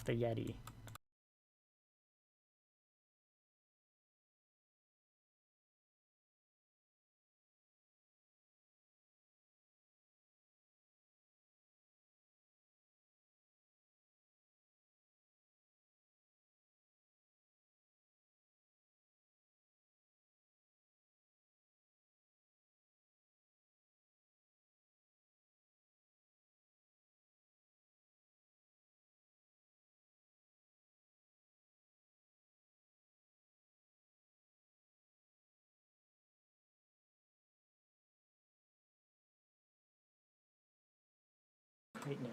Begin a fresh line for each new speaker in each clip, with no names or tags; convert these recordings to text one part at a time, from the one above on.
the Yeti. Wait, no.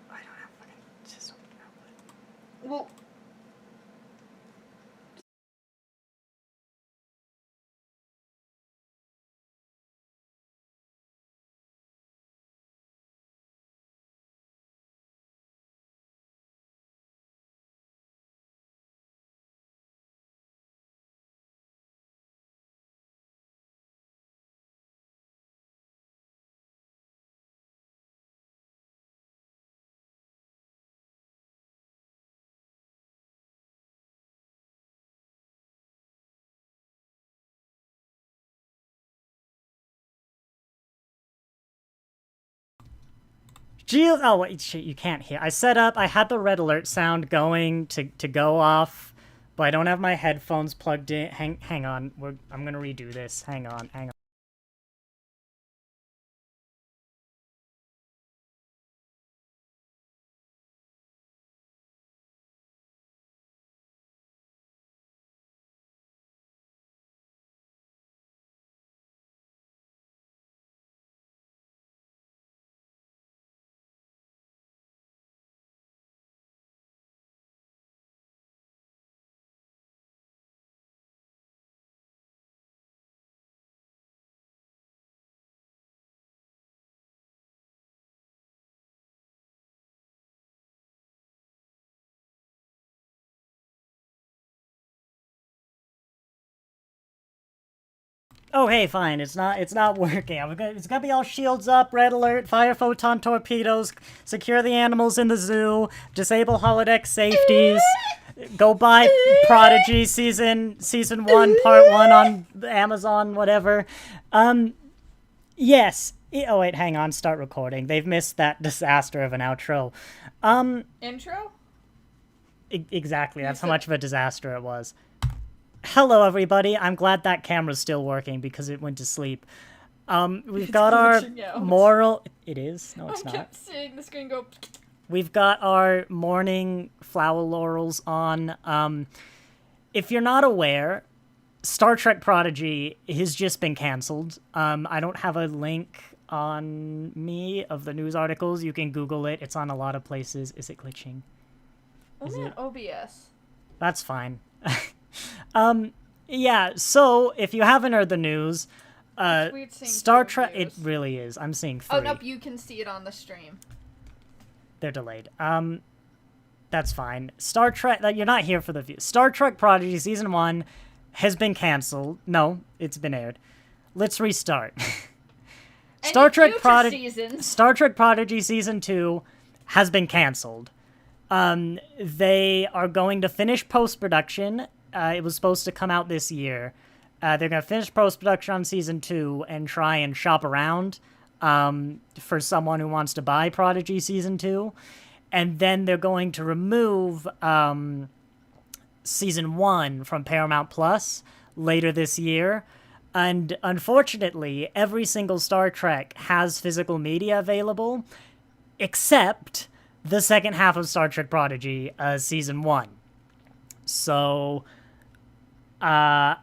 I don't have fucking system output.
Well...
Geez, oh wait, shit, you can't hear. I had the red alert sound going to go off, but I don't have my headphones plugged in. Hang on, I'm gonna redo this. Hang on. Oh, hey, fine. It's not working. It's gonna be all shields up, red alert, fire photon torpedoes, secure the animals in the zoo, disable holodeck safeties, go buy Prodigy season 1, part 1 on Amazon, whatever. Yes. Oh, wait, hang on. Start recording. They've missed that disaster of an outro.
Intro?
Exactly. That's how much of a disaster it was. Hello, everybody. I'm glad that camera's still working because it went to sleep. We've got our moral... It is? No, it's not.
I kept seeing the screen go...
We've got our morning flower laurels on. If you're not aware, Star Trek Prodigy has just been canceled. I don't have a link on me of the news articles. You can Google it. It's on a lot of places. Is it glitching?
Only on OBS.
That's fine. Yeah, so if you haven't heard the news, Star Trek, it really is. I'm seeing 3.
Oh, nope, you can see it on the stream.
They're delayed. That's fine. Star Trek, you're not here for the view. Star Trek Prodigy Season 1 has been canceled. No, it's been aired. Let's restart. Star Trek Prodigy Season 2 has been canceled. They are going to finish post-production. It was supposed to come out this year. They're going to finish post-production on Season 2 and try and shop around for someone who wants to buy Prodigy Season 2. And then they're going to remove Season 1 from Paramount Plus later this year. And unfortunately, every single Star Trek has physical media available, except the second half of Star Trek Prodigy, Season 1. So, I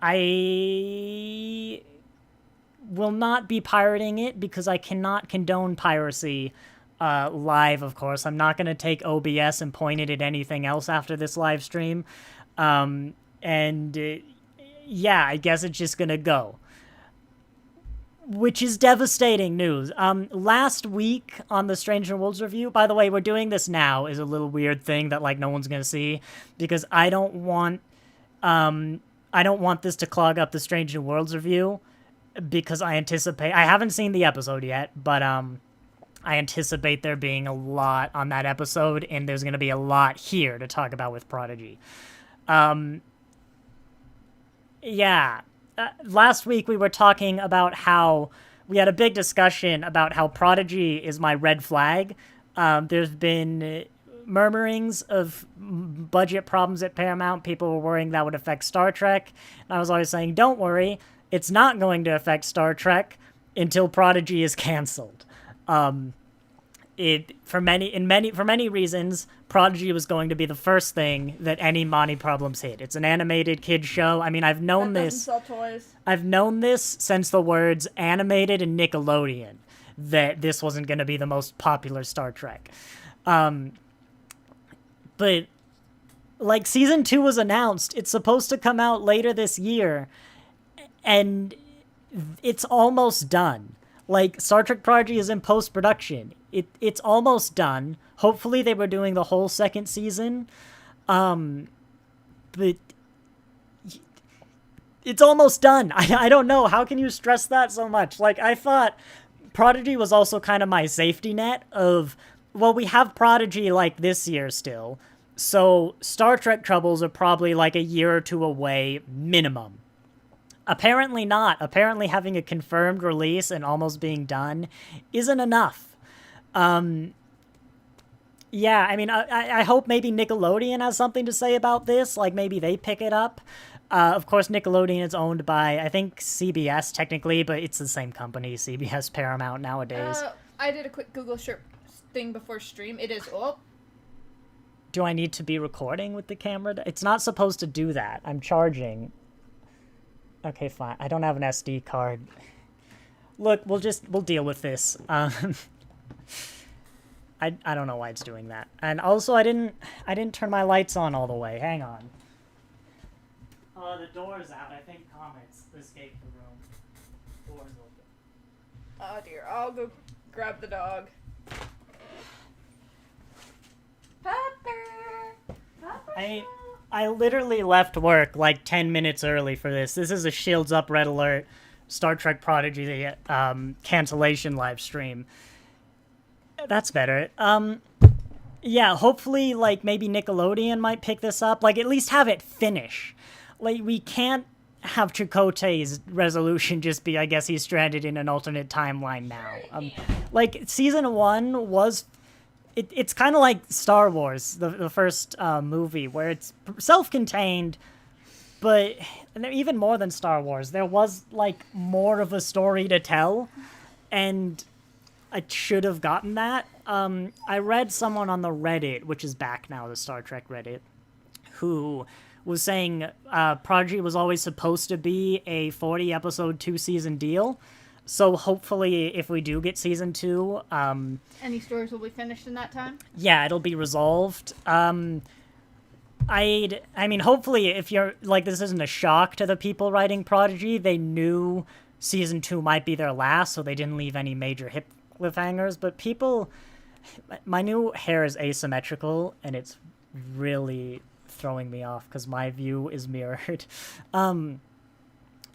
will not be pirating it because I cannot condone piracy live, of course. I'm not going to take OBS and point it at anything else after this live stream. Yeah, I guess it's just going to go. Which is devastating news. Last week on the Strange New Worlds review, by the way, we're doing this now, is a little weird thing that, like, no one's gonna see, because I don't want this to clog up the Strange New Worlds review, because I haven't seen the episode yet, but, I anticipate there being a lot on that episode, and there's going to be a lot here to talk about with Prodigy. Yeah. Last week we were talking about how we had a big discussion about how Prodigy is my red flag. There's been murmurings of budget problems at Paramount. People were worrying that would affect Star Trek. And I was always saying, don't worry, it's not going to affect Star Trek until Prodigy is canceled. For many reasons, Prodigy was going to be the first thing that any money problems hit. It's an animated kids show. I mean, I've known
That
this.
doesn't sell toys.
I've known this since the words animated and Nickelodeon, that this wasn't going to be the most popular Star Trek. But like season 2 was announced, it's supposed to come out later this year, and it's almost done. Like, Star Trek Prodigy is in post-production. It's almost done. Hopefully they were doing the whole second season. But it's almost done. I don't know. How can you stress that so much? Like, I thought Prodigy was also kind of my safety net of, well, we have Prodigy, like, this year still. So Star Trek troubles are probably, like, a year or two away minimum. Apparently not. Apparently having a confirmed release and almost being done isn't enough. Yeah, I mean, I hope maybe Nickelodeon has something to say about this. Like, maybe they pick it up. Of course, Nickelodeon is owned by, I think, CBS technically, but it's the same company, CBS Paramount nowadays.
I did a quick Google search thing before stream. It is up.
Do I need to be recording with the camera? It's not supposed to do that. I'm charging. Okay, fine. I don't have an SD card. Look, we'll deal with this. I don't know why it's doing that. And also, I didn't turn my lights on all the way. Hang on. The door's out. I think Comets escaped the room. Door's open.
Oh dear. I'll go grab the dog. Pepper.
I literally left work like 10 minutes early for this. This is a Shields Up Red Alert Star Trek Prodigy cancellation live stream. That's better. Yeah, hopefully, like, maybe Nickelodeon might pick this up. Like, at least have it finish. Like, we can't have Chakotay's resolution just be, I guess he's stranded in an alternate timeline now. Like, season 1 was... It's kind of like Star Wars, the first movie, where it's self-contained, but even more than Star Wars, there was, like, more of a story to tell, and I should have gotten that. I read someone on the Reddit, which is back now, the Star Trek Reddit, who was saying Prodigy was always supposed to be a 40-episode, 2-season deal. So hopefully, if we do get season 2...
Any stories will be finished in that time?
Yeah, it'll be resolved. I mean, hopefully, if you're... Like, this isn't a shock to the people writing Prodigy. They knew season 2 might be their last, so they didn't leave any major hip cliffhangers. But people... My new hair is asymmetrical, and it's really throwing me off, because my view is mirrored.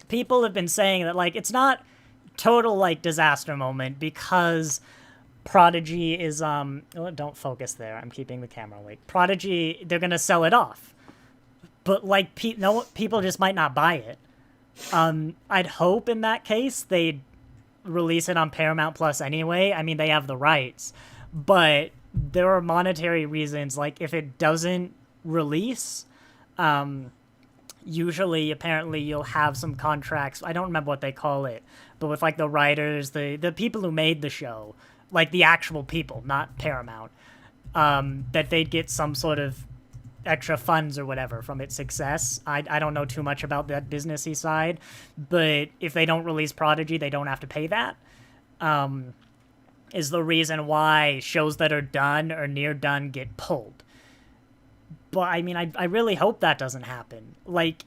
People have been saying that, like, it's not... total, like, disaster moment because Prodigy is, don't focus there. I'm keeping the camera awake. Prodigy, they're gonna sell it off. But, like, people just might not buy it. I'd hope in that case they'd release it on Paramount Plus anyway. I mean, they have the rights. But there are monetary reasons, like, if it doesn't release, usually, apparently, you'll have some contracts. I don't remember what they call it, but with, like, the writers, the people who made the show, like, the actual people, not Paramount, that they'd get some sort of extra funds or whatever from its success. I don't know too much about that businessy side, but if they don't release Prodigy, they don't have to pay that. Is the reason why shows that are done or near done get pulled. But, I mean, I really hope that doesn't happen. Like,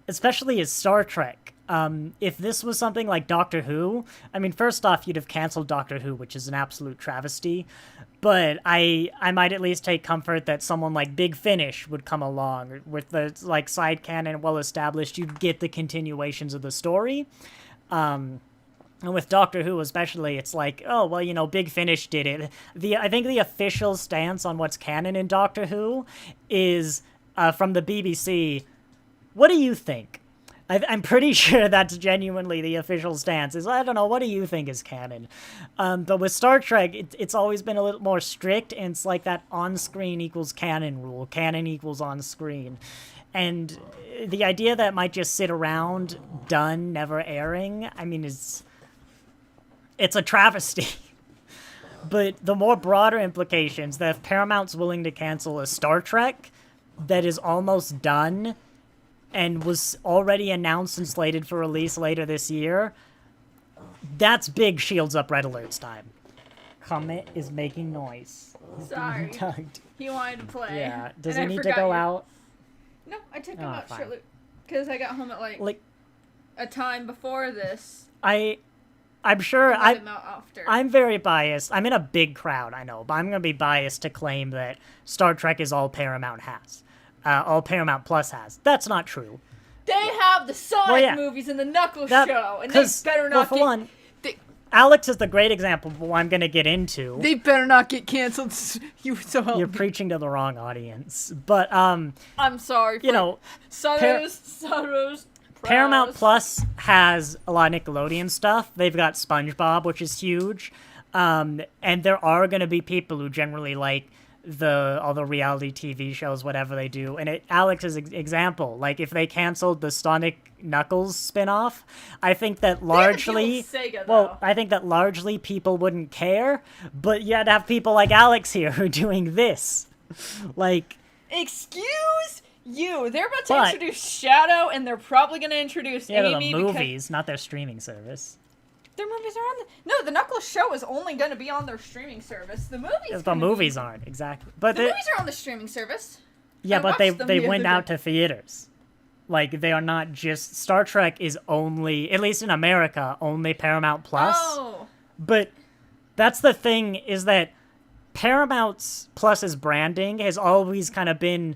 especially as Star Trek, if this was something like Doctor Who, I mean, first off, you'd have canceled Doctor Who, which is an absolute travesty. But I might at least take comfort that someone like Big Finish would come along with the, like, side canon well established. You'd get the continuations of the story. And with Doctor Who especially, it's like, oh, well, you know, Big Finish did it. I think the official stance on what's canon in Doctor Who is from the BBC. What do you think? I'm pretty sure that's genuinely the official stance. Is I don't know, what do you think is canon? But with Star Trek, it's always been a little more strict, and it's like that on-screen equals canon rule. Canon equals on-screen. And the idea that it might just sit around, done, never airing, I mean, it's a travesty. But the more broader implications, that if Paramount's willing to cancel a Star Trek that is almost done and was already announced and slated for release later this year, that's big Shields Up Red Alerts time. Comet is making noise.
Sorry.
Tugged.
He wanted to play.
Yeah. Does
and
he
I
need to go out?
No, I took him
Oh,
out
fine.
shortly. Because I got home at like a time before this.
I'm sure
I let him out after.
I'm very biased. I'm in a big crowd, I know, but I'm going to be biased to claim that Star Trek is all Paramount has. All Paramount Plus has. That's not true.
They have the Sonic movies and the Knuckles show, and they better not
for one, Alex is the great example of what I'm going to get into.
They better not get canceled. You so help
You're
me.
preaching to the wrong audience. But,
I'm sorry.
you know,
Soros.
Paramount Plus has a lot of Nickelodeon stuff. They've got SpongeBob, which is huge. And there are going to be people who generally like all the reality TV shows, whatever they do. And Alex's example, like if they canceled the Sonic Knuckles spinoff, I think that largely, I think that largely people wouldn't care. But you had to have people like Alex here who are doing this, like.
Excuse you. They're about to introduce Shadow, and they're probably going to introduce Amy.
The movies, not their streaming service.
Their movies are on the Knuckles show is only going to be on their streaming service. The movies
aren't, exactly. But
the movies are on the streaming service.
Yeah, but they went out to theaters. Like, they are not just... Star Trek is only, at least in America, only Paramount Plus.
Oh.
But that's the thing, is that Paramount Plus's branding has always kind of been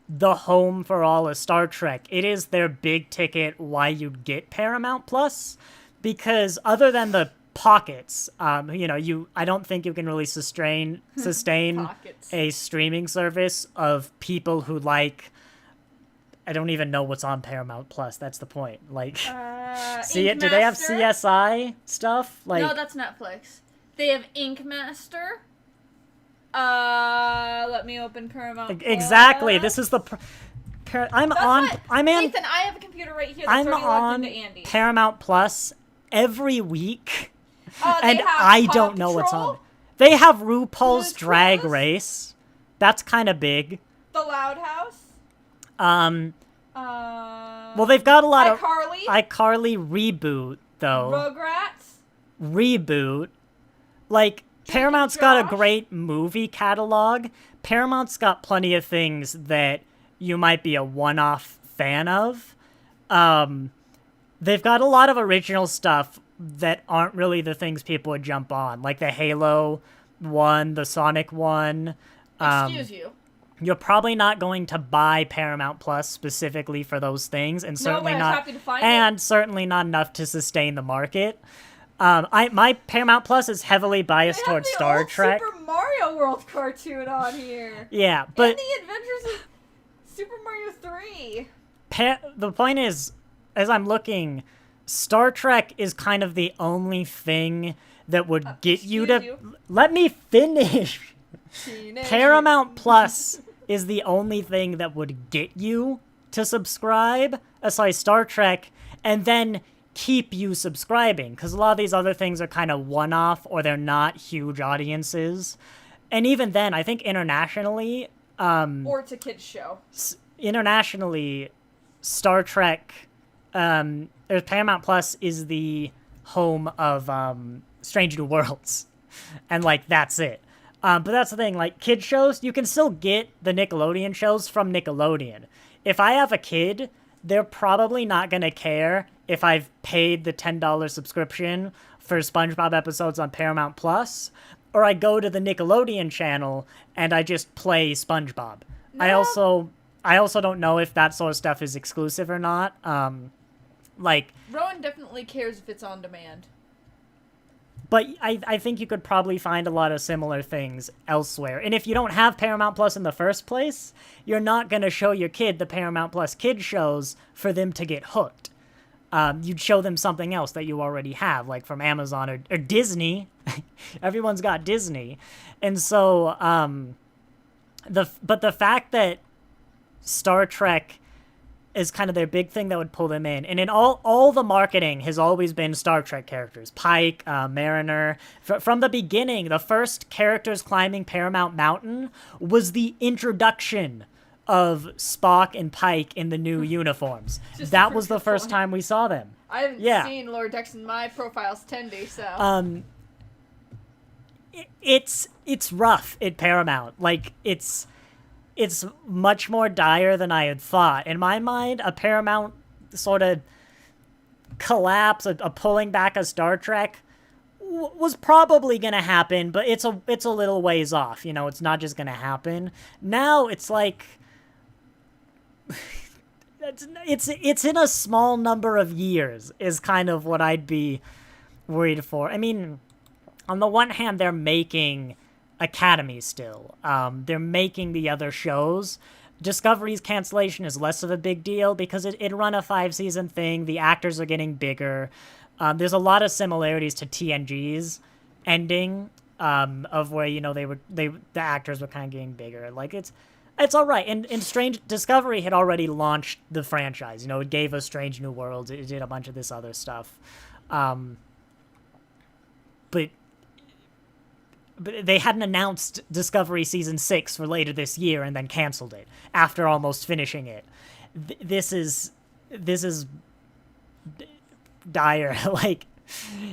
the home for all of Star Trek. It is their big ticket why you'd get Paramount Plus. Because other than the pockets, I don't think you can really sustain a streaming service of people who like. I don't even know what's on Paramount Plus. That's the point. Like, see it? Do they have CSI stuff? Like,
no, that's Netflix. They have Ink Master. Let me open Paramount.
Exactly. This is the. I'm
Nathan, I have a computer right here. That's
I'm on
Andy.
Paramount Plus every week,
and
I don't know what's on. They have RuPaul's Drag Race. That's kind of big.
The Loud House.
Well, they've got a lot of
iCarly
reboot though.
Rugrats.
Reboot. Like, Paramount's got a great movie catalog. Paramount's got plenty of things that you might be a one-off fan of. They've got a lot of original stuff that aren't really the things people would jump on, like the Halo one, the Sonic one.
Excuse you.
You're probably not going to buy Paramount Plus specifically for those things, and certainly certainly not enough to sustain the market. My Paramount Plus is heavily biased towards Star Trek.
Super Mario World cartoon on here.
Yeah, but
and the Adventures of Super Mario 3.
The point is, as I'm looking, Star Trek is kind of the only thing that would get you to... Let me finish! Paramount Plus is the only thing that would get you to subscribe, Star Trek, and then keep you subscribing, because a lot of these other things are kind of one-off, or they're not huge audiences. And even then, I think internationally...
or it's a kid's show.
Internationally, Star Trek... Paramount Plus is the home of Strange New Worlds. And, like, that's it. But that's the thing, like, kid shows, you can still get the Nickelodeon shows from Nickelodeon. If I have a kid, they're probably not going to care if I've paid the $10 subscription for SpongeBob episodes on Paramount Plus, or I go to the Nickelodeon channel and I just play SpongeBob. No. I also don't know if that sort of stuff is exclusive or not.
Rowan definitely cares if it's on demand.
But I think you could probably find a lot of similar things elsewhere. And if you don't have Paramount Plus in the first place, you're not going to show your kid the Paramount Plus kid shows for them to get hooked. You'd show them something else that you already have, like from Amazon or Disney. Everyone's got Disney. And so the fact that Star Trek is kind of their big thing that would pull them in. And in all the marketing has always been Star Trek characters. Pike, Mariner. From the beginning, the first characters climbing Paramount Mountain was the introduction of Spock and Pike in the new uniforms. That was the first time we saw them.
I haven't seen Lower Decks in my profiles Tendy, so...
It's rough at Paramount. Like, it's much more dire than I had thought. In my mind, a Paramount sort of collapse, a pulling back of Star Trek was probably going to happen, but it's a little ways off. You know, it's not just going to happen. Now it's like it's in a small number of years is kind of what I'd be worried for. I mean, on the one hand, they're making Academy still. They're making the other shows. Discovery's cancellation is less of a big deal because it run a 5-season thing. The actors are getting bigger. There's a lot of similarities to TNG's ending, of where, you know, the actors were kind of getting bigger. Like, it's all right. And Strange Discovery had already launched the franchise. You know, it gave us Strange New Worlds. It did a bunch of this other stuff. But they hadn't announced Discovery Season 6 for later this year and then canceled it after almost finishing it. This is dire. Like,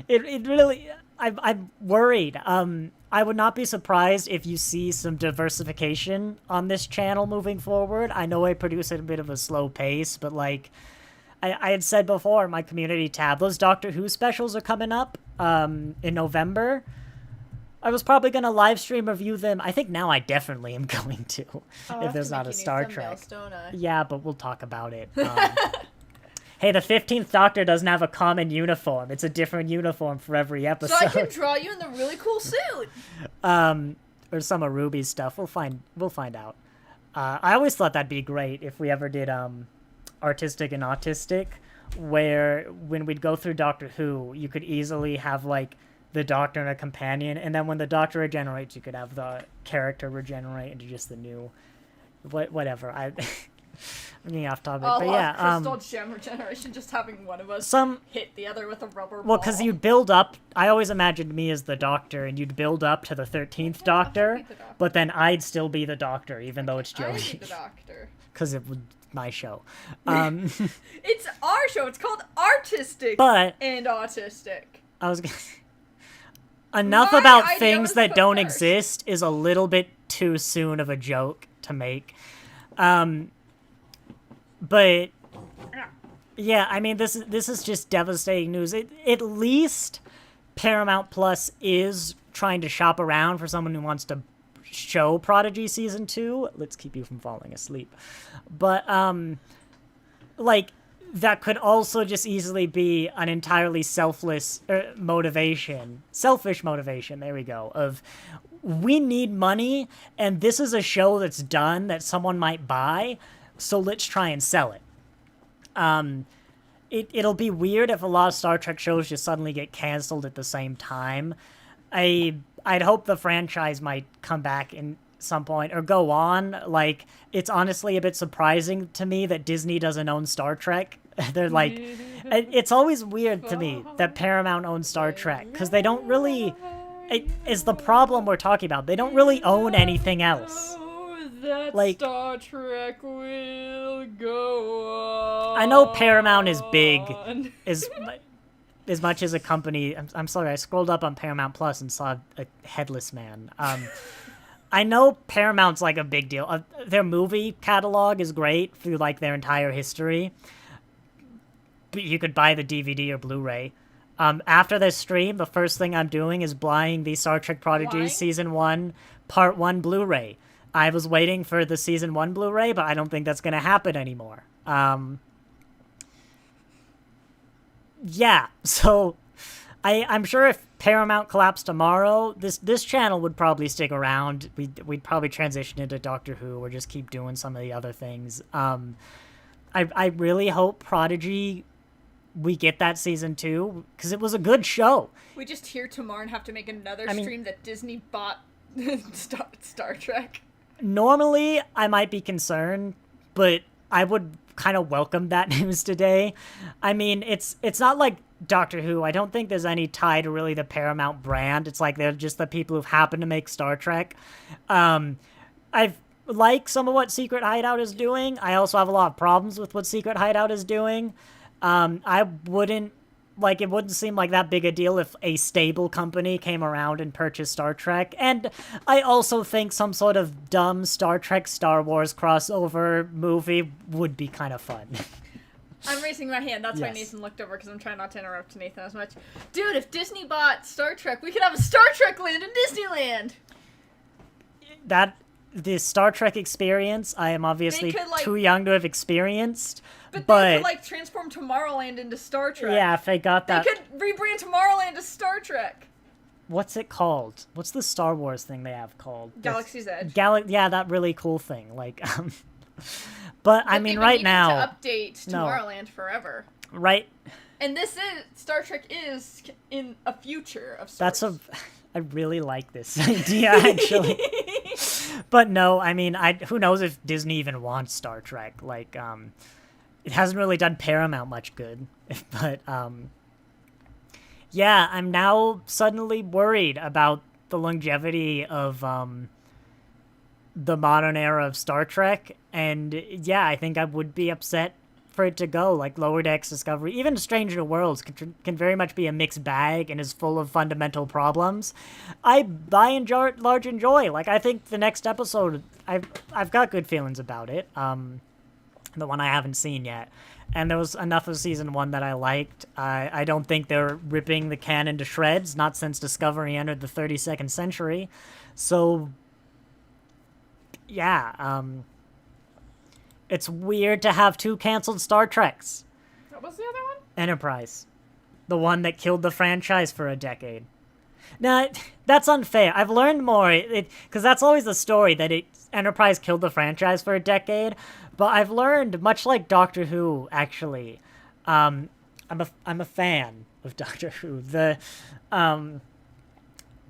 it really... I'm worried. I would not be surprised if you see some diversification on this channel moving forward. I know I produce at a bit of a slow pace, but, like, I had said before in my community tab, those Doctor Who specials are coming up in November. I was probably going to live stream review them. I think now I definitely am going to, if there's not a Star Trek. Yeah, but we'll talk about it. Hey, the 15th Doctor doesn't have a common uniform. It's a different uniform for every episode.
So I can draw you in the really cool suit.
Or some of Ruby's stuff. We'll find out. I always thought that'd be great if we ever did Artistic and Autistic, where when we'd go through Doctor Who, you could easily have, like, the Doctor and a companion, and then when the Doctor regenerates, you could have the character regenerate into just the new... Whatever. I'm getting off topic, but yeah.
Crystal gem regeneration, just having one of us hit the other with a rubber ball.
Well, because you build up... I always imagined me as the Doctor, and you'd build up to the 13th Doctor, but then I'd still be the Doctor, even though it's Jodie.
I'd be the Doctor.
Because it would... my show.
It's our show. It's called Artistic and Autistic.
I was gonna... Enough about things that don't exist is a little bit too soon of a joke to make. But yeah, I mean, this is just devastating news. At least Paramount Plus is trying to shop around for someone who wants to show Prodigy Season 2. Let's keep you from falling asleep. But, like, that could also just easily be an entirely selfish motivation, there we go, of we need money, and this is a show that's done that someone might buy, so let's try and sell it. It'll be weird if a lot of Star Trek shows just suddenly get canceled at the same time. I'd hope the franchise might come back in some point or go on. Like, it's honestly a bit surprising to me that Disney doesn't own Star Trek. They're like, it's always weird to me that Paramount owns Star Trek, because they don't really, is the problem we're talking about. They don't really own anything else.
That like, Star Trek will go on.
I know Paramount is big, as much as a company. I'm sorry, I scrolled up on Paramount Plus and saw a headless man. I know Paramount's like a big deal. Their movie catalog is great through like their entire history. But you could buy the DVD or Blu-ray. After this stream, the first thing I'm doing is buying the Star Trek Prodigy Season 1 Part 1 Blu-ray. I was waiting for the Season 1 Blu-ray, but I don't think that's going to happen anymore. Yeah, so I'm sure if Paramount collapsed tomorrow, this channel would probably stick around. We'd probably transition into Doctor Who or just keep doing some of the other things. I really hope Prodigy, we get that season 2, because it was a good show.
We just hear tomorrow and have to make another stream that Disney bought Star Trek.
Normally, I might be concerned, but I would kind of welcome that news today. I mean, it's not like Doctor Who. I don't think there's any tie to really the Paramount brand. It's like they're just the people who've happened to make Star Trek. I've like some of what Secret Hideout is doing. I also have a lot of problems with what Secret Hideout is doing. I wouldn't it wouldn't seem like that big a deal if a stable company came around and purchased Star Trek. And I also think some sort of dumb Star Trek Star Wars crossover movie would be kind of fun.
I'm raising my hand. That's why
Yes.
Nathan looked over, because I'm trying not to interrupt Nathan as much. Dude, if Disney bought Star Trek, we could have a Star Trek land in Disneyland!
The Star Trek experience, I am obviously too young to have experienced.
But they could, transform Tomorrowland into Star Trek.
Yeah, if they got that.
They could rebrand Tomorrowland to Star Trek.
What's it called? What's the Star Wars thing they have called?
Galaxy's Edge.
Yeah, that really cool thing. But I mean, right now,
to update Tomorrowland forever.
Right.
And Star Trek is in a future of sorts.
I really like this idea, actually. But no, I mean, who knows if Disney even wants Star Trek? It hasn't really done Paramount much good. But, yeah, I'm now suddenly worried about the longevity of, the modern era of Star Trek. And, yeah, I think I would be upset for it to go. Lower Decks, Discovery, even Stranger Worlds can very much be a mixed bag and is full of fundamental problems. I by and large enjoy. I think the next episode, I've got good feelings about it. The one I haven't seen yet. And there was enough of season 1 that I liked. I don't think they're ripping the canon to shreds, not since Discovery entered the 32nd century. So, yeah, it's weird to have 2 canceled Star Treks.
What was the other one?
Enterprise. The one that killed the franchise for a decade. Now, that's unfair. I've learned more, because that's always the story, that Enterprise killed the franchise for a decade. But I've learned, much like Doctor Who, actually, I'm a fan of Doctor Who.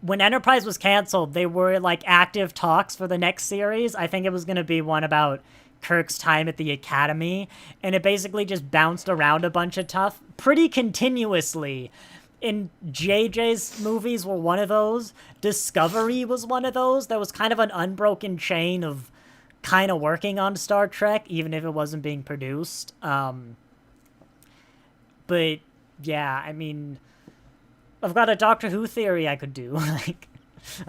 When Enterprise was canceled, they were active talks for the next series. I think it was going to be one about Kirk's time at the Academy, and it basically just bounced around a bunch of stuff pretty continuously. In JJ's movies were one of those. Discovery was one of those. There was kind of an unbroken chain of kind of working on Star Trek, even if it wasn't being produced. But yeah, I mean, I've got a Doctor Who theory I could do. I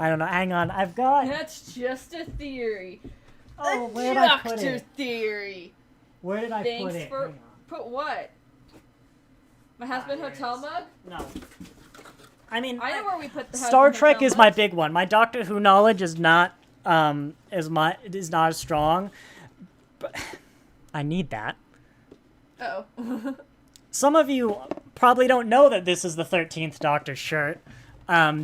don't know. Hang on, I've got.
That's just a theory.
Oh, where did I put
Doctor
it?
theory.
Where did I put it?
For put what? My husband hotel mug?
No. I mean,
I know where we put the
Star Trek
hotel
is my big one. My Doctor Who knowledge is not as strong. But I need that.
Oh.
Some of you probably don't know that this is the 13th Doctor shirt,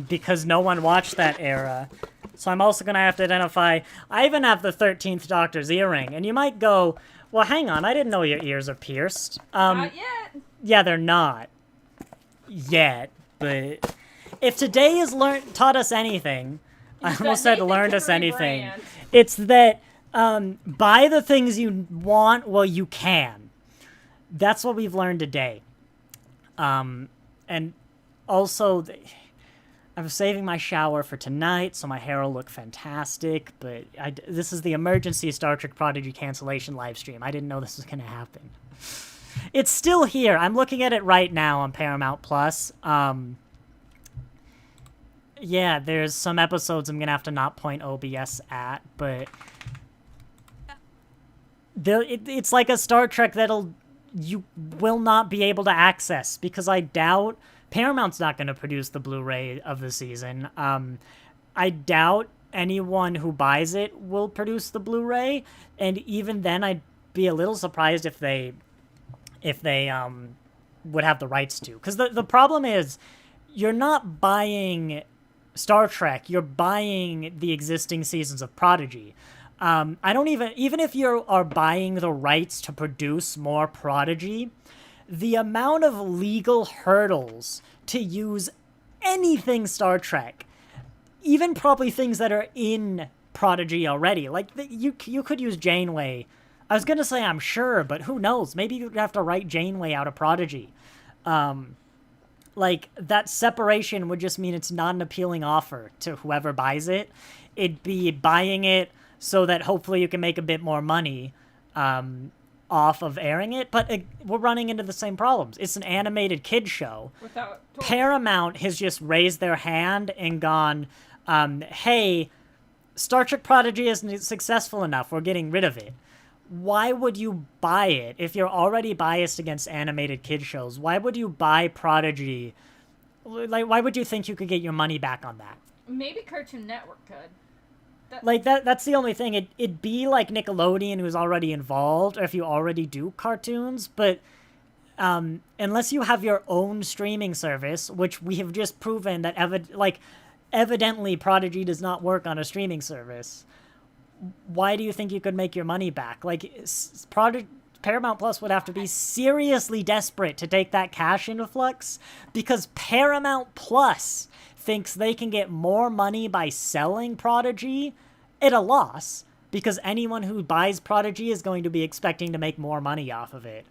because no one watched that era. So I'm also going to have to identify... I even have the 13th Doctor's earring, and you might go, well, hang on, I didn't know your ears are pierced.
Not yet.
Yeah, they're not. Yet, but... If today has taught us anything... I almost said learned us anything. It's that, buy the things you want while you can. That's what we've learned today. And also... I'm saving my shower for tonight, so my hair will look fantastic, but this is the emergency Star Trek Prodigy cancellation live stream. I didn't know this was going to happen. It's still here. I'm looking at it right now on Paramount+. Yeah, there's some episodes I'm going to have to not point OBS at, but... It's like a Star Trek you will not be able to access, because I doubt... Paramount's not going to produce the Blu-ray of the season. I doubt anyone who buys it will produce the Blu-ray, and even then I'd be a little surprised if they would have the rights to. Because the problem is, you're not buying Star Trek, you're buying the existing seasons of Prodigy. I don't even if you are buying the rights to produce more Prodigy, the amount of legal hurdles to use anything Star Trek, even probably things that are in Prodigy already, like you could use Janeway. I was gonna say I'm sure, but who knows? Maybe you'd have to write Janeway out of Prodigy. Like, that separation would just mean it's not an appealing offer to whoever buys it. It'd be buying it so that hopefully you can make a bit more money off of airing it. But we're running into the same problems. It's an animated kid show. Paramount has just raised their hand and gone, hey, Star Trek Prodigy isn't successful enough. We're getting rid of it. Why would you buy it if you're already biased against animated kid shows? Why would you buy Prodigy? Like, why would you think you could get your money back on that?
Maybe Cartoon Network could.
That's the only thing. It'd be like Nickelodeon, who's already involved, or if you already do cartoons, but unless you have your own streaming service, which we have just proven that evidently Prodigy does not work on a streaming service. Why do you think you could make your money back? Like, Paramount Plus would have to be seriously desperate to take that cash influx, because Paramount Plus thinks they can get more money by selling Prodigy at a loss, because anyone who buys Prodigy is going to be expecting to make more money off of it.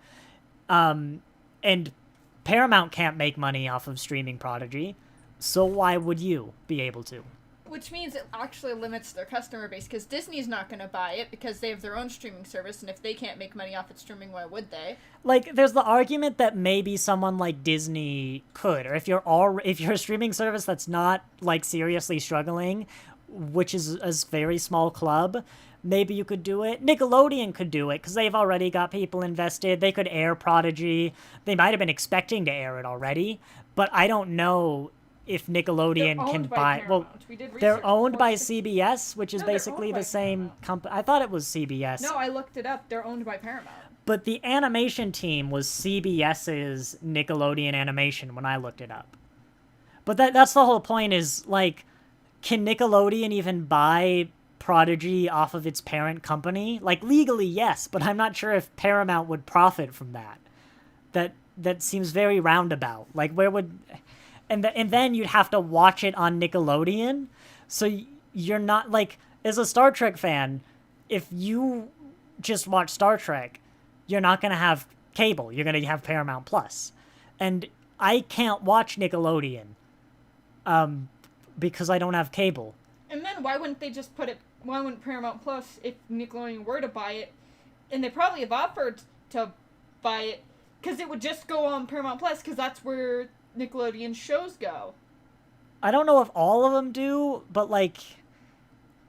And Paramount can't make money off of streaming Prodigy, so why would you be able to?
Which means it actually limits their customer base, because Disney's not going to buy it because they have their own streaming service, and if they can't make money off its streaming, why would they?
Like, there's the argument that maybe someone like Disney could, or if you're a streaming service that's not, like, seriously struggling, which is a very small club, maybe you could do it. Nickelodeon could do it, because they've already got people invested. They could air Prodigy. They might have been expecting to air it already, but I don't know if Nickelodeon can buy. Well, they're owned by CBS, which is basically the same company. I thought it was CBS.
No, I looked it up. They're owned by Paramount.
But the animation team was CBS's Nickelodeon Animation when I looked it up. But that's the whole point, is, like, can Nickelodeon even buy Prodigy off of its parent company? Like, legally, yes, but I'm not sure if Paramount would profit from that. That seems very roundabout. Like, where would... And then you'd have to watch it on Nickelodeon. So you're not, like, as a Star Trek fan, if you just watch Star Trek, you're not going to have cable. You're going to have Paramount Plus. And I can't watch Nickelodeon because I don't have cable.
And then why wouldn't Paramount Plus, if Nickelodeon were to buy it, and they probably have offered to buy it, because it would just go on Paramount Plus, because that's where Nickelodeon shows go.
I don't know if all of them do, but, like,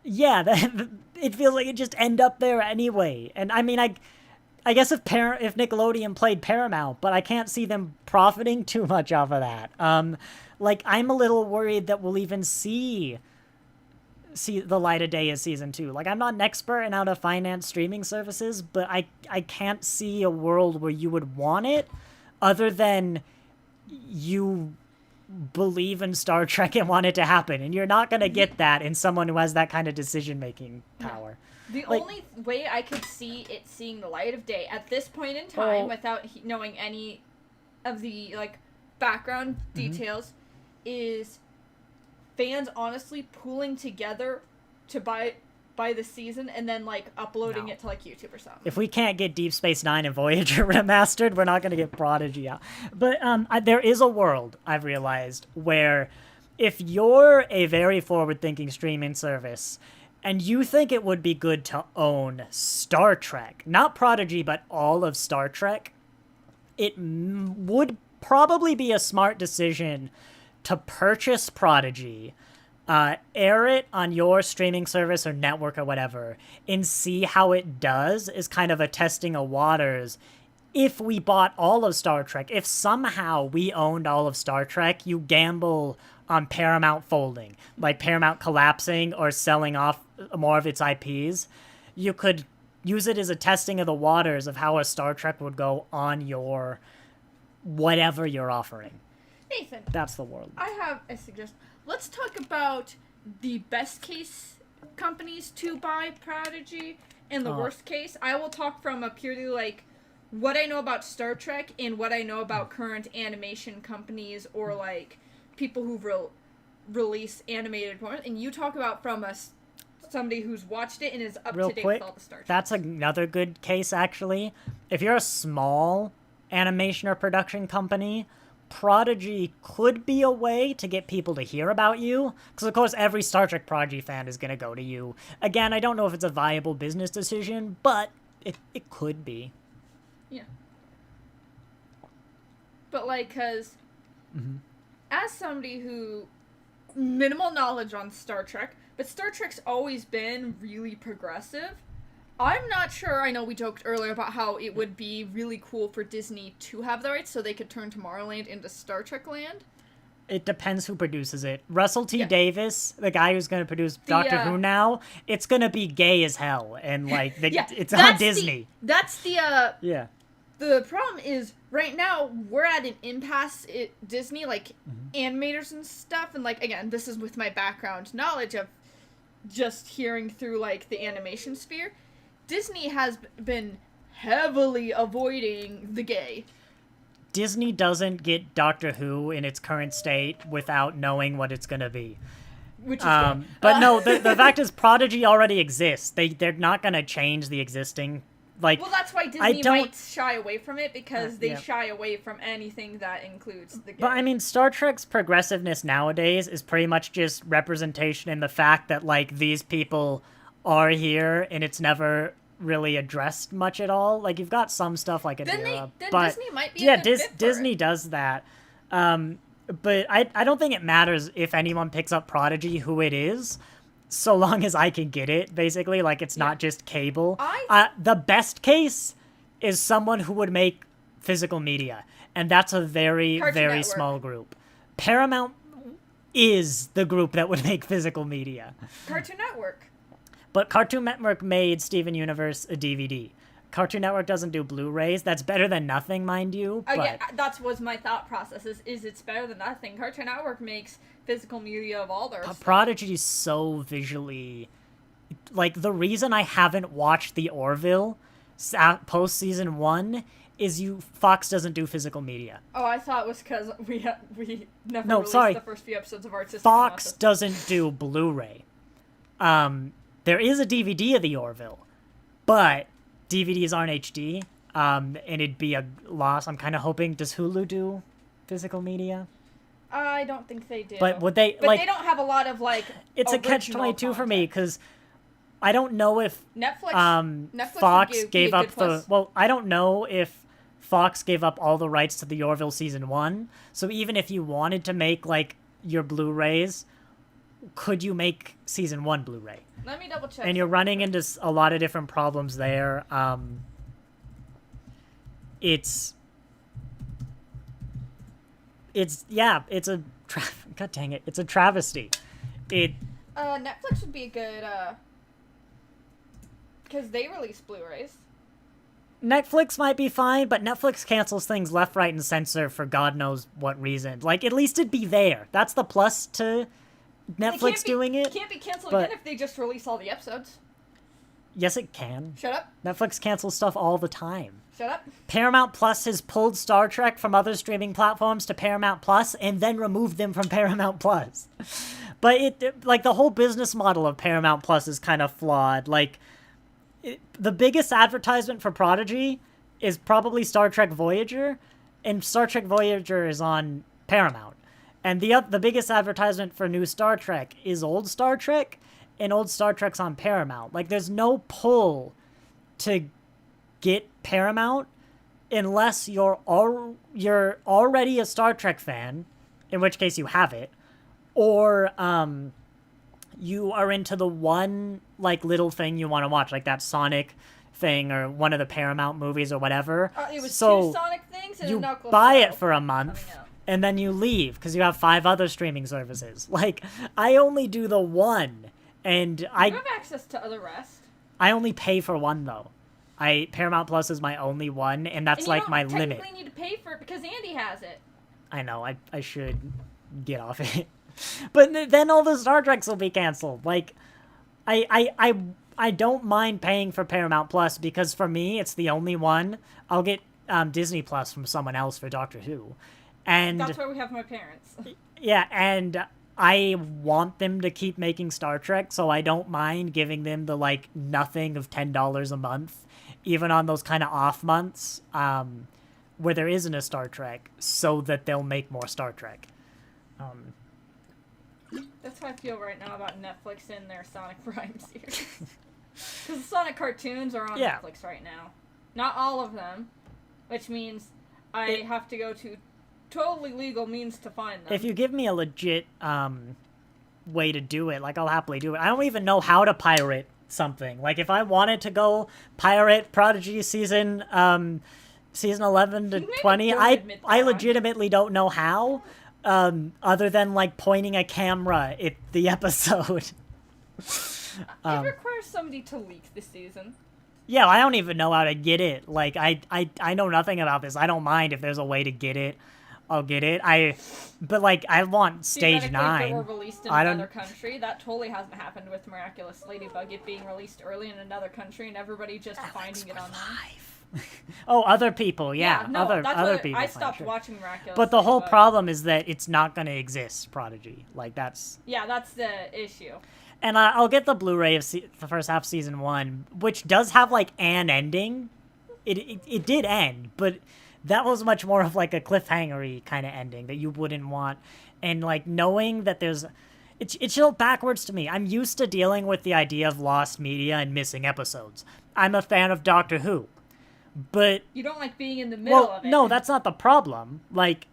yeah, it feels like it just end up there anyway. And I mean, I guess if Nickelodeon played Paramount, but I can't see them profiting too much off of that. Like, I'm a little worried that we'll even see the light of day as season 2. Like, I'm not an expert in how to finance streaming services, but I can't see a world where you would want it, other than you believe in Star Trek and want it to happen, and you're not going to get that in someone who has that kind of decision-making power.
The only way I could see it seeing the light of day at this point in time, without knowing any of the, like, background details, is fans honestly pooling together to buy the season and then, like, uploading it to, like, YouTube or something.
If we can't get Deep Space Nine and Voyager remastered, we're not going to get Prodigy out. But there is a world, I've realized, where if you're a very forward-thinking streaming service and you think it would be good to own Star Trek, not Prodigy, but all of Star Trek, it would probably be a smart decision to purchase Prodigy, air it on your streaming service or network or whatever, and see how it does as kind of a testing of waters. If we bought all of Star Trek, if somehow we owned all of Star Trek, you gamble on Paramount folding, like Paramount collapsing or selling off more of its IPs. You could use it as a testing of the waters of how a Star Trek would go on your whatever you're offering.
Nathan,
That's the world.
I have a suggestion. Let's talk about the best case companies to buy Prodigy and the worst case. I will talk from a purely like what I know about Star Trek and what I know about current animation companies or like people who release animated porn, and you talk about from somebody who's watched it and is up
Real
to date
quick,
with all the Star Trek.
that's another good case, actually. If you're a small animation or production company, Prodigy could be a way to get people to hear about you. Because, of course, every Star Trek Prodigy fan is going to go to you. Again, I don't know if it's a viable business decision, but it could be.
Yeah. But, like, because as somebody who minimal knowledge on Star Trek, but Star Trek's always been really progressive. I'm not sure. I know we joked earlier about how it would be really cool for Disney to have the rights so they could turn Tomorrowland into Star Trek Land.
It depends who produces it. Russell T. Davis, the guy who's going to produce Doctor Who now, it's going to be gay as hell. And, like, it's on Disney.
Yeah. The problem is, right now, we're at an impasse at Disney, like, animators and stuff. And, like, again, this is with my background knowledge of just hearing through, like, the animation sphere. Disney has been heavily avoiding the gay.
Disney doesn't get Doctor Who in its current state without knowing what it's going to be.
Which is good.
But no, the fact is Prodigy already exists. They're not going to change the existing. Like,
well, that's why Disney might shy away from it, because they shy away from anything that includes the gay.
But, I mean, Star Trek's progressiveness nowadays is pretty much just representation in the fact that, like, these people are here, and it's never really addressed much at all. Like, you've got some stuff like Adira, but
Disney might be a good fit for
Disney
it.
does that. But I don't think it matters if anyone picks up Prodigy who it is, so long as I can get it, basically. Like, it's not just cable. The best case is someone who would make physical media, and that's a very, very small group. Paramount is the group that would make physical media.
Cartoon Network.
But Cartoon Network made Steven Universe a DVD. Cartoon Network doesn't do Blu-rays. That's better than nothing, mind you.
Yeah, that was my thought process, is it's better than nothing. Cartoon Network makes physical media of all their stuff.
Prodigy is so visually... Like, the reason I haven't watched The Orville post-season 1 is Fox doesn't do physical media.
Oh, I thought it was because we never released the first few episodes of Artistic
Fox doesn't do Blu-ray. There is a DVD of The Orville, but DVDs aren't HD, and it'd be a loss. I'm kind of hoping, does Hulu do physical media?
I don't think they do.
But would they,
but they don't have a lot of, like,
it's a catch-22 for me, because I don't know if
Netflix
Fox gave up well, I don't know if Fox gave up all the rights to The Orville Season 1, so even if you wanted to make, like, your Blu-rays, could you make Season 1 Blu-ray?
Let me double check.
And you're running into a lot of different problems there. It's a god dang it, it's a travesty.
Netflix would be a good because they release Blu-rays.
Netflix might be fine, but Netflix cancels things left, right, and censor for God knows what reason. Like, at least it'd be there. That's the plus to Netflix doing it.
It can't be canceled again if they just release all the episodes.
Yes, it can.
Shut up.
Netflix cancels stuff all the time.
Shut up.
Paramount Plus has pulled Star Trek from other streaming platforms to Paramount Plus and then removed them from Paramount Plus. But like, the whole business model of Paramount Plus is kind of flawed. Like, the biggest advertisement for Prodigy is probably Star Trek Voyager, and Star Trek Voyager is on Paramount. And the biggest advertisement for new Star Trek is old Star Trek, and old Star Trek's on Paramount. Like, there's no pull to get Paramount unless you're already a Star Trek fan, in which case you have it, or you are into the one, like, little thing you want to watch, like that Sonic thing or one of the Paramount movies or whatever.
It was
so
two Sonic things and
you
a Knuckles
buy
show
it for a month and then you leave because you have 5 other streaming services. Like, I only do the one, and
you have access to other rest.
I only pay for one, though. Paramount Plus is my only one, and that's like my limit.
You technically need to pay for it because Andy has it.
I know, I should get off it. But then all the Star Treks will be canceled. Like, I don't mind paying for Paramount Plus because for me, it's the only one. I'll get Disney Plus from someone else for Doctor Who. And
That's where we have my parents.
yeah, and I want them to keep making Star Trek, so I don't mind giving them the, like, nothing of $10 a month, even on those kind of off months where there isn't a Star Trek, so that they'll make more Star Trek.
That's how I feel right now about Netflix and their Sonic Prime series. Because the Sonic cartoons are on Netflix right now. Not all of them, which means I have to go to totally legal means to find them.
If you give me a legit way to do it, like, I'll happily do it. I don't even know how to pirate something. Like, if I wanted to go pirate Prodigy season 11 to 20, I legitimately don't know how, other than, like, pointing a camera at the episode.
It requires somebody to leak the season.
Yeah, I don't even know how to get it. Like, I know nothing about this. I don't mind if there's a way to get it. I'll get it. But like, I want Stage 9.
If they were released in another country, that totally hasn't happened with Miraculous Ladybug. It being released early in another country and everybody just finding it online.
Oh, other people, yeah.
No,
other people.
I stopped watching Miraculous.
But the whole problem is that it's not going to exist, Prodigy. Like, that's...
Yeah, that's the issue.
And I'll get the Blu-ray of the first half of season 1, which does have, like, an ending. It did end, but that was much more of, like, a cliffhanger-y kind of ending that you wouldn't want. And, like, knowing that there's... It's still backwards to me. I'm used to dealing with the idea of lost media and missing episodes. I'm a fan of Doctor Who. But...
You don't like being in the middle of it.
No, that's not the problem. Like,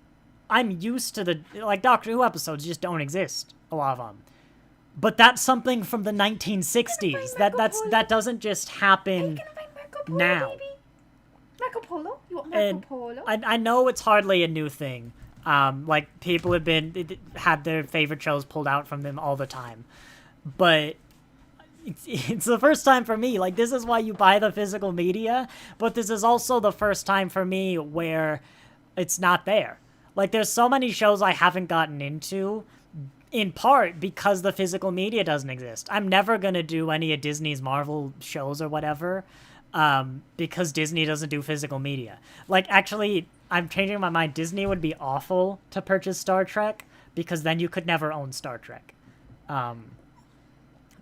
I'm used to the... Like, Doctor Who episodes just don't exist, a lot of them. But that's something from the 1960s. That doesn't just happen now.
Baby? Marco Polo? You want Marco Polo?
I know it's hardly a new thing. Like, people have had their favorite shows pulled out from them all the time. But it's the first time for me. Like, this is why you buy the physical media. But this is also the first time for me where it's not there. Like, there's so many shows I haven't gotten into, in part because the physical media doesn't exist. I'm never going to do any of Disney's Marvel shows or whatever, because Disney doesn't do physical media. Like, actually, I'm changing my mind. Disney would be awful to purchase Star Trek, because then you could never own Star Trek.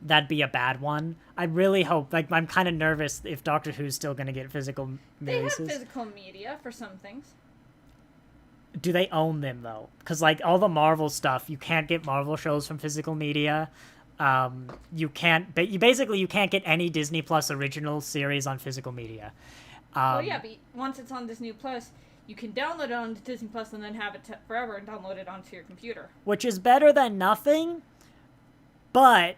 That'd be a bad one. I really hope, like, I'm kind of nervous if Doctor Who's still going to get physical releases.
They have physical media for some things.
Do they own them, though? Because, like, all the Marvel stuff, you can't get Marvel shows from physical media. You can't get any Disney Plus original series on physical media.
Well, yeah, but once it's on Disney Plus, you can download it on Disney Plus and then have it forever and download it onto your computer.
Which is better than nothing, but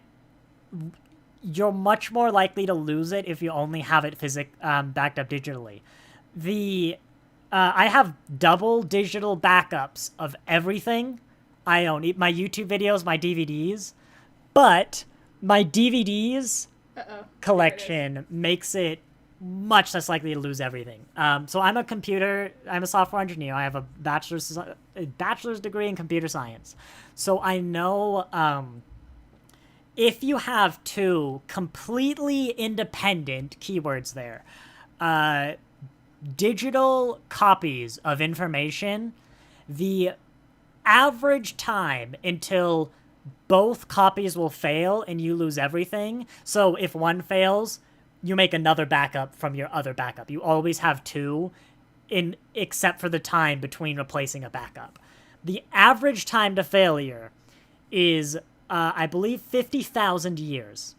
you're much more likely to lose it if you only have it backed up digitally. I have double digital backups of everything I own. My YouTube videos, my DVDs. But my DVDs collection makes it much less likely to lose everything. So I'm a software engineer. I have a bachelor's degree in computer science. So I know if you have two completely independent keywords there, digital copies of information, the average time until both copies will fail and you lose everything. So if one fails, you make another backup from your other backup. You always have two, except for the time between replacing a backup. The average time to failure is, I believe, 50,000 years.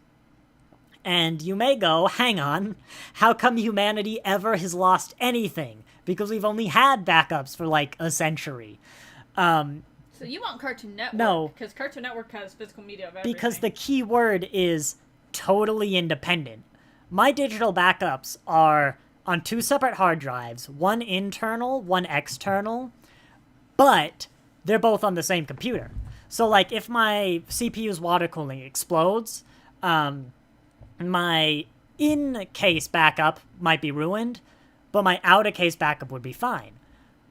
And you may go, hang on, how come humanity ever has lost anything? Because we've only had backups for, like, a century.
So you want Cartoon Network?
No.
Because Cartoon Network has physical media of everything.
Because the key word is totally independent. My digital backups are on two separate hard drives, one internal, one external, but they're both on the same computer. So, like, if my CPU's water cooling explodes, my in-case backup might be ruined, but my out-of-case backup would be fine.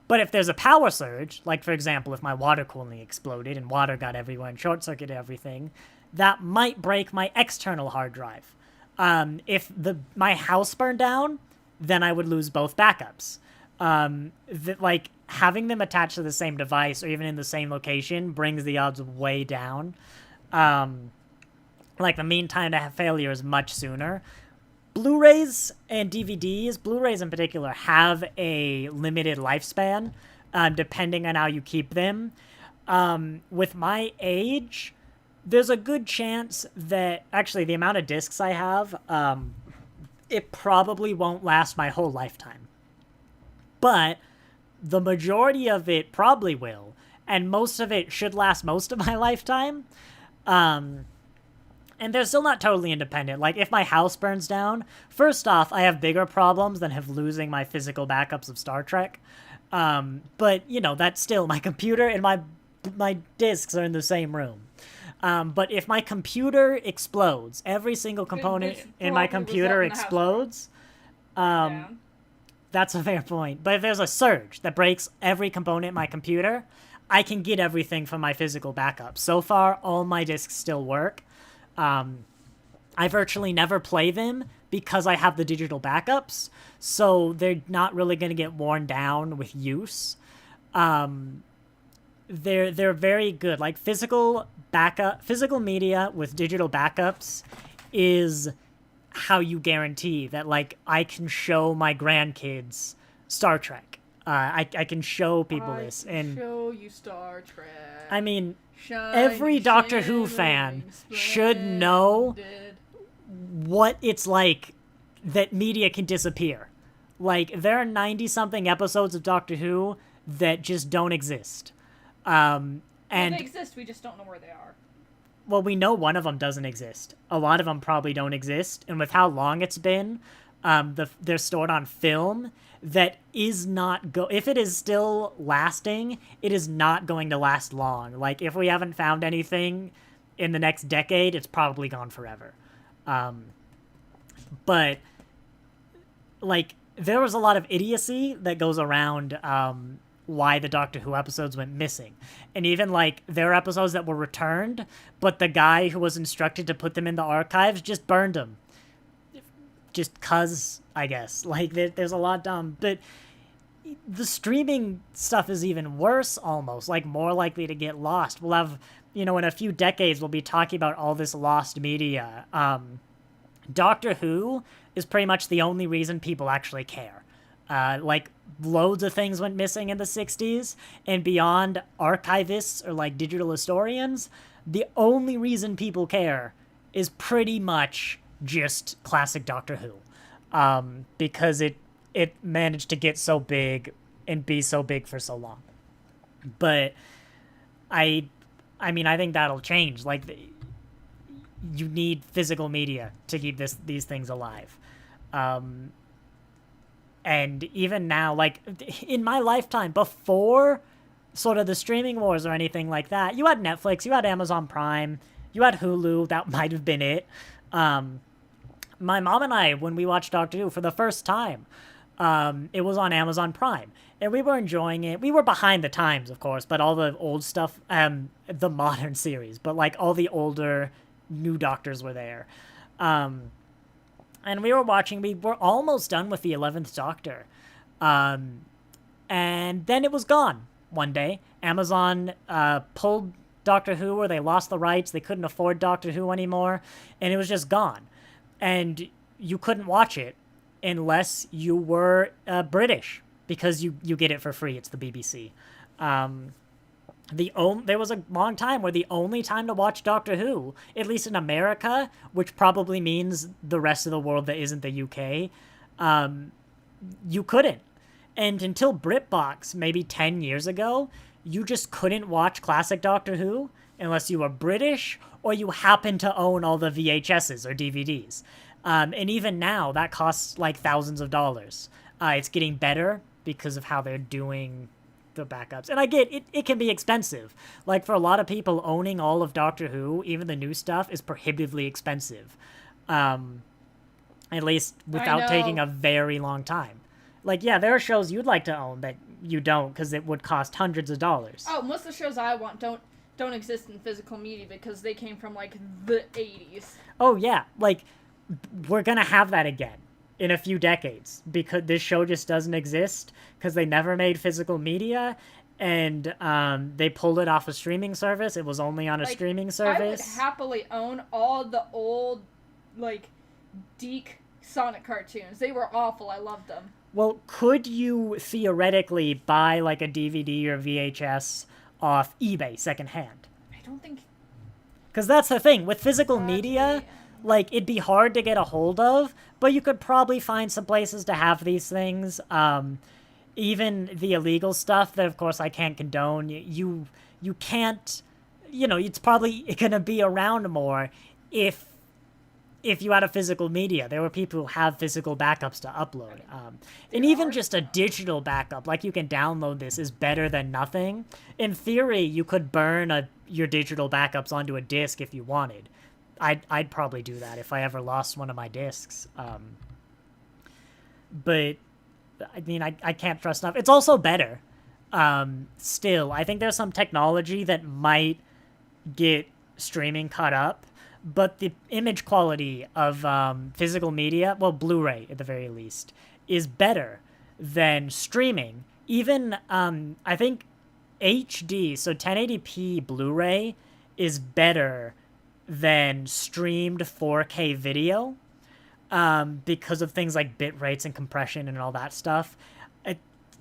But if there's a power surge, like for example, if my water cooling exploded and water got everywhere and short-circuited everything, that might break my external hard drive. If my house burned down, then I would lose both backups. Like having them attached to the same device or even in the same location brings the odds way down. Like the mean time to have failure is much sooner. Blu-rays and DVDs, Blu-rays in particular, have a limited lifespan, depending on how you keep them. With my age, there's a good chance that, actually, the amount of discs I have, it probably won't last my whole lifetime. But the majority of it probably will, and most of it should last most of my lifetime. And they're still not totally independent. Like, if my house burns down, first off, I have bigger problems than losing my physical backups of Star Trek. But, you know, that's still my computer and my discs are in the same room. But if my computer explodes, every single component in my computer explodes, that's a fair point. But if there's a surge that breaks every component in my computer, I can get everything from my physical backup. So far, all my discs still work. I virtually never play them because I have the digital backups, so they're not really going to get worn down with use. They're very good. Like physical media with digital backups is how you guarantee that, like, I can show my grandkids Star Trek. I can show people this and
show you Star Trek.
I mean, every Doctor Who fan should know what it's like that media can disappear. Like, there are 90-something episodes of Doctor Who that just don't exist. And
they exist, we just don't know where they are.
Well, we know one of them doesn't exist. A lot of them probably don't exist. And with how long it's been, they're stored on film. That is not if it is still lasting, it is not going to last long. Like, if we haven't found anything in the next decade, it's probably gone forever. But, like, there was a lot of idiocy that goes around why the Doctor Who episodes went missing. And even, like, there are episodes that were returned, but the guy who was instructed to put them in the archives just burned them. Just 'cause, I guess. Like, there's a lot dumb. But the streaming stuff is even worse, almost. Like, more likely to get lost. We'll have, you know, in a few decades, we'll be talking about all this lost media. Doctor Who is pretty much the only reason people actually care. Like, loads of things went missing in the 60s, and beyond archivists or, like, digital historians, the only reason people care is pretty much just classic Doctor Who, because it managed to get so big and be so big for so long. But I mean, I think that'll change. Like, you need physical media to keep these things alive. And even now, like, in my lifetime, before sort of the streaming wars or anything like that, you had Netflix, you had Amazon Prime, you had Hulu. That might have been it. My mom and I, when we watched Doctor Who for the first time, it was on Amazon Prime, and we were enjoying it. We were behind the times, of course, but all the old stuff, the modern series, but, like, all the older new Doctors were there. And we were watching, we were almost done with the 11th Doctor. And then it was gone one day. Amazon pulled Doctor Who, or they lost the rights. They couldn't afford Doctor Who anymore, and it was just gone. And you couldn't watch it unless you were British, because you get it for free. It's the BBC. There was a long time where the only time to watch Doctor Who, at least in America, which probably means the rest of the world that isn't the UK, you couldn't. And until BritBox, maybe 10 years ago, you just couldn't watch classic Doctor Who unless you were British or you happened to own all the VHSs or DVDs. And even now, that costs like thousands of dollars. It's getting better because of how they're doing the backups. And I get it can be expensive. Like, for a lot of people, owning all of Doctor Who, even the new stuff, is prohibitively expensive. At least without taking a very long time. Like, yeah, there are shows you'd like to own that you don't, because it would cost hundreds of dollars.
Oh, most of the shows I want don't exist in physical media because they came from like the 80s.
Oh yeah, like we're gonna have that again in a few decades because this show just doesn't exist because they never made physical media, and they pulled it off a streaming service. It was only on a streaming service.
I would happily own all the old like Deke Sonic cartoons. They were awful. I loved them.
Well, could you theoretically buy like a DVD or VHS off eBay secondhand?
I don't think.
Because that's the thing with physical media. Like, it'd be hard to get a hold of, but you could probably find some places to have these things. Even the illegal stuff that, of course, I can't condone. You can't, it's probably going to be around more if you had a physical media. There were people who have physical backups to upload. And even just a digital backup, like you can download this, is better than nothing. In theory, you could burn your digital backups onto a disc if you wanted. I'd probably do that if I ever lost one of my discs. But, I mean, I can't trust enough. It's also better. Still, I think there's some technology that might get streaming caught up, but the image quality of physical media, well, Blu-ray at the very least, is better than streaming. Even, I think HD, so 1080p Blu-ray, is better than streamed 4K video because of things like bit rates and compression and all that stuff.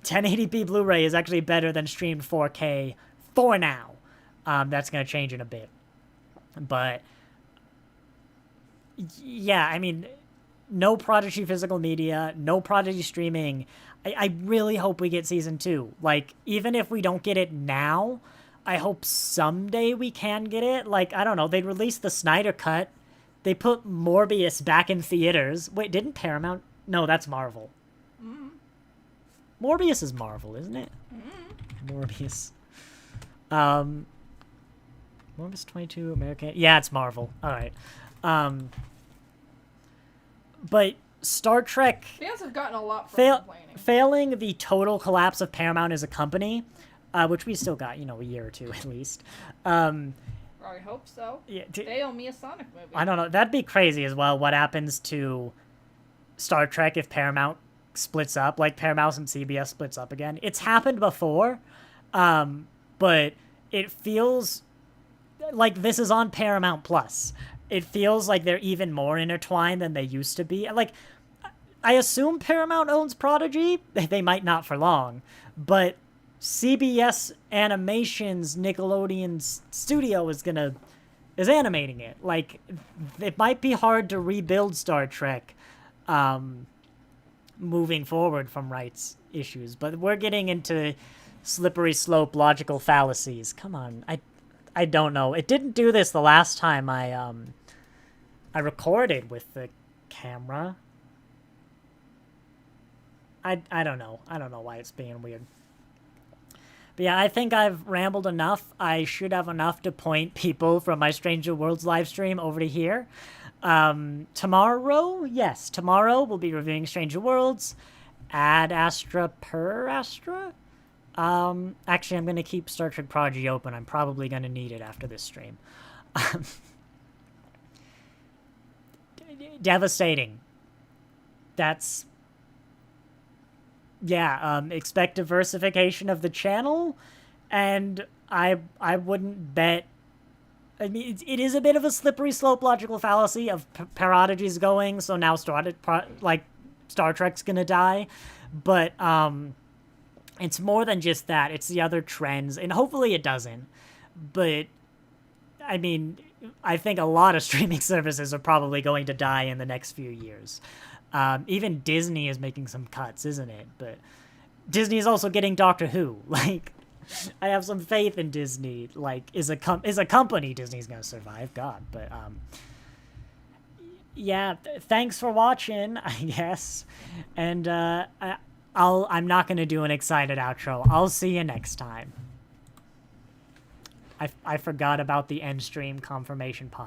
1080p Blu-ray is actually better than streamed 4K for now. That's going to change in a bit. But, yeah, I mean, no Prodigy physical media, no Prodigy streaming. I really hope we get Season 2. Like, even if we don't get it now, I hope someday we can get it. Like, I don't know, they released the Snyder Cut. They put Morbius back in theaters. Wait, didn't Paramount? No, that's Marvel.
Mm.
Morbius is Marvel, isn't it?
Mm.
Morbius. Morbius 22, American... Yeah, it's Marvel. Alright. But Star Trek...
Fans have gotten a lot from complaining.
Failing the total collapse of Paramount as a company... which we still got, a year or two at least.
I hope so.
Yeah,
they owe me a Sonic movie.
I don't know. That'd be crazy as well. What happens to Star Trek if Paramount splits up? Like Paramount and CBS splits up again. It's happened before, but it feels like this is on Paramount Plus. It feels like they're even more intertwined than they used to be. Like, I assume Paramount owns Prodigy. They might not for long, but CBS Animation's Nickelodeon's studio is animating it. Like, it might be hard to rebuild Star Trek moving forward from rights issues, but we're getting into slippery slope logical fallacies. Come on. I don't know. It didn't do this the last time I recorded with the camera. I don't know. I don't know why it's being weird. But yeah, I think I've rambled enough. I should have enough to point people from my Stranger Worlds live stream over to here. Tomorrow, we'll be reviewing Stranger Worlds. Ad Astra per Astra? Actually, I'm going to keep Star Trek Prodigy open. I'm probably going to need it after this stream. Devastating. That's... Yeah, expect diversification of the channel, and I wouldn't bet... I mean, it is a bit of a slippery slope logical fallacy of Prodigy's going, so now Star Trek's gonna die, but it's more than just that. It's the other trends, and hopefully it doesn't, but I mean, I think a lot of streaming services are probably going to die in the next few years. Even Disney is making some cuts, isn't it? But Disney is also getting Doctor Who. Like, I have some faith in Disney. Like, is a company Disney's gonna survive? God, but yeah. Thanks for watching, I guess. And I'm not gonna do an excited outro. I'll see you next time. I forgot about the end stream confirmation pop.